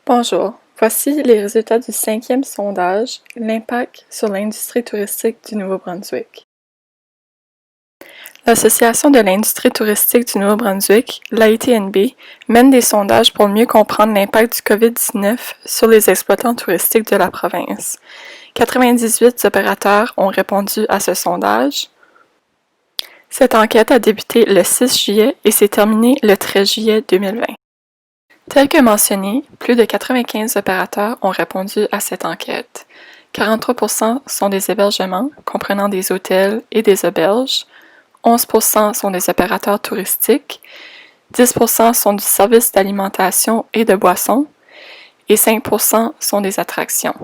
Bonjour, voici les résultats du 5e sondage, l'impact sur l'industrie touristique du Nouveau-Brunswick. L'Association de l'industrie touristique du Nouveau-Brunswick, l'AITNB, mène des sondages pour mieux comprendre l'impact du COVID-19 sur les exploitants touristiques de la province. 98 opérateurs ont répondu à ce sondage. Cette enquête a débuté le 6 juillet et s'est terminée le 13 juillet 2020. Tel que mentionné, plus de 95 opérateurs ont répondu à cette enquête. 43% sont des hébergements, comprenant des hôtels et des auberges. 11% sont des opérateurs touristiques. 10% sont du service d'alimentation et de boissons. Et 5% sont des attractions.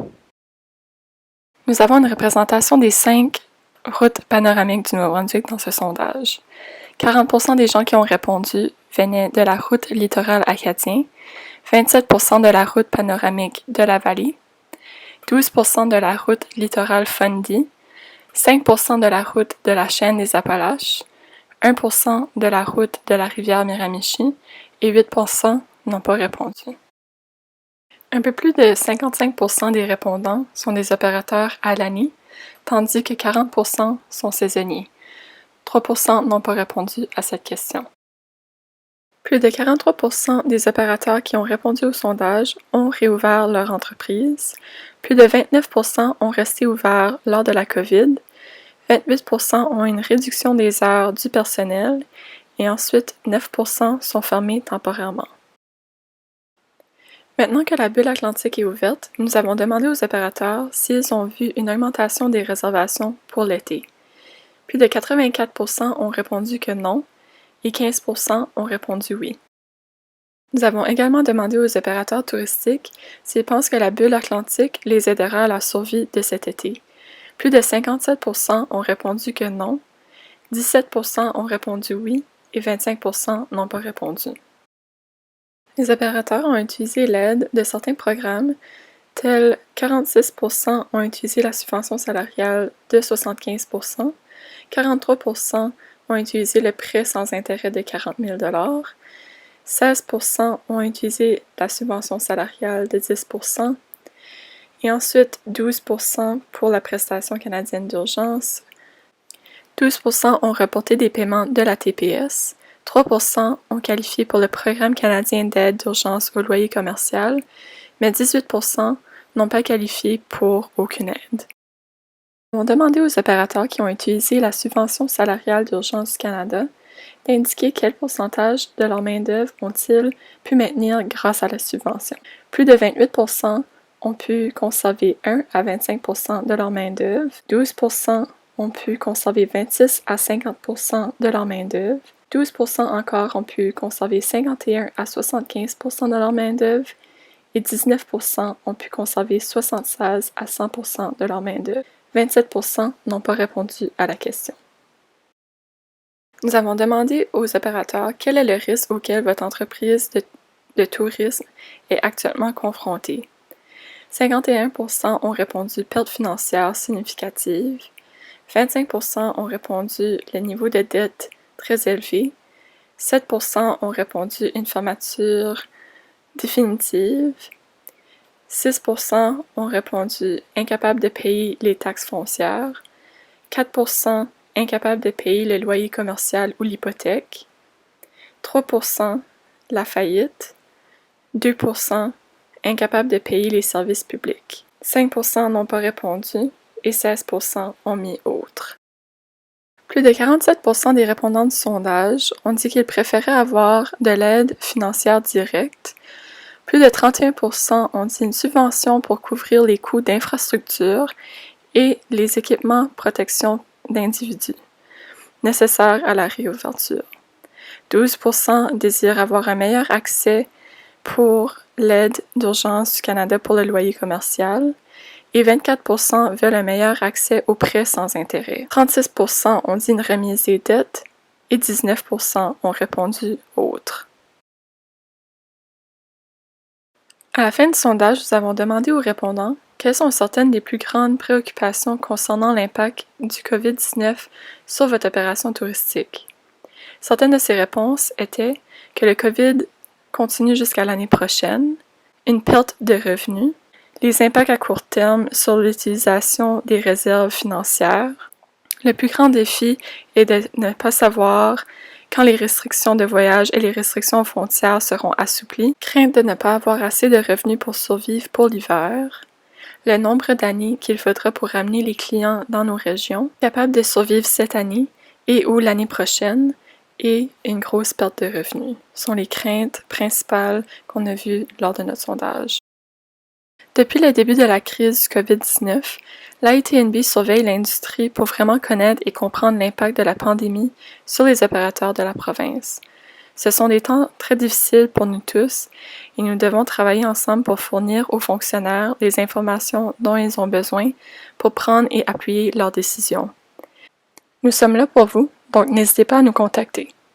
Nous avons une représentation des 5 routes panoramiques du Nouveau-Brunswick dans ce sondage. 40% des gens qui ont répondu venaient de la route littorale acadien, 27% de la route panoramique de la vallée, 12% de la route littorale Fundy, 5% de la route de la chaîne des Appalaches, 1% de la route de la rivière Miramichi et 8% n'ont pas répondu. Un peu plus de 55% des répondants sont des opérateurs à l'année, tandis que 40% sont saisonniers. 3% n'ont pas répondu à cette question. Plus de 43% des opérateurs qui ont répondu au sondage ont réouvert leur entreprise. Plus de 29% ont resté ouverts lors de la COVID. 28% ont une réduction des heures du personnel. Et ensuite, 9% sont fermés temporairement. Maintenant que la bulle atlantique est ouverte, nous avons demandé aux opérateurs s'ils ont vu une augmentation des réservations pour l'été. Plus de 84% ont répondu que non et 15% ont répondu oui. Nous avons également demandé aux opérateurs touristiques s'ils pensent que la bulle atlantique les aidera à la survie de cet été. Plus de 57% ont répondu que non, 17% ont répondu oui et 25% n'ont pas répondu. Les opérateurs ont utilisé l'aide de certains programmes, tels 46% ont utilisé la subvention salariale de 75%, 43% ont utilisé le prêt sans intérêt de 40 000 $, 16% ont utilisé la subvention salariale de 10%, et ensuite 12% pour la prestation canadienne d'urgence, 12% ont reporté des paiements de la TPS, 3% ont qualifié pour le Programme canadien d'aide d'urgence au loyer commercial, mais 18% n'ont pas qualifié pour aucune aide. Nous avons demandé aux opérateurs qui ont utilisé la subvention salariale d'urgence du Canada d'indiquer quel pourcentage de leur main-d'œuvre ont-ils pu maintenir grâce à la subvention. Plus de 28% ont pu conserver 1 à 25% de leur main-d'œuvre, 12% ont pu conserver 26 à 50% de leur main-d'œuvre, 12% encore ont pu conserver 51 à 75% de leur main-d'œuvre et 19% ont pu conserver 76 à 100% de leur main-d'œuvre. 27% n'ont pas répondu à la question. Nous avons demandé aux opérateurs quel est le risque auquel votre entreprise de tourisme est actuellement confrontée. 51% ont répondu perte financière significative, 25% ont répondu le niveau de dette très élevé, 7% ont répondu une fermeture définitive, 6% ont répondu incapable de payer les taxes foncières, 4% incapable de payer le loyer commercial ou l'hypothèque, 3% la faillite, 2% incapable de payer les services publics, 5% n'ont pas répondu et 16% ont mis autre. Plus de 47% des répondants du sondage ont dit qu'ils préféraient avoir de l'aide financière directe. Plus de 31% ont dit une subvention pour couvrir les coûts d'infrastructure et les équipements protection d'individus nécessaires à la réouverture. 12% désirent avoir un meilleur accès pour l'aide d'urgence du Canada pour le loyer commercial et 24% veulent un meilleur accès aux prêts sans intérêt. 36% ont dit une remise des dettes et 19% ont répondu autre. À la fin du sondage, nous avons demandé aux répondants quelles sont certaines des plus grandes préoccupations concernant l'impact du COVID-19 sur votre opération touristique. Certaines de ces réponses étaient que le COVID continue jusqu'à l'année prochaine une perte de revenus, les impacts à court terme sur l'utilisation des réserves financières. Le plus grand défi est de ne pas savoir quand les restrictions de voyage et les restrictions aux frontières seront assouplies, crainte de ne pas avoir assez de revenus pour survivre pour l'hiver, le nombre d'années qu'il faudra pour ramener les clients dans nos régions, capables de survivre cette année et ou l'année prochaine, et une grosse perte de revenus sont les craintes principales qu'on a vues lors de notre sondage. Depuis le début de la crise du COVID-19, l'ITNB surveille l'industrie pour vraiment connaître et comprendre l'impact de la pandémie sur les opérateurs de la province. Ce sont des temps très difficiles pour nous tous et nous devons travailler ensemble pour fournir aux fonctionnaires les informations dont ils ont besoin pour prendre et appuyer leurs décisions. Nous sommes là pour vous, donc n'hésitez pas à nous contacter.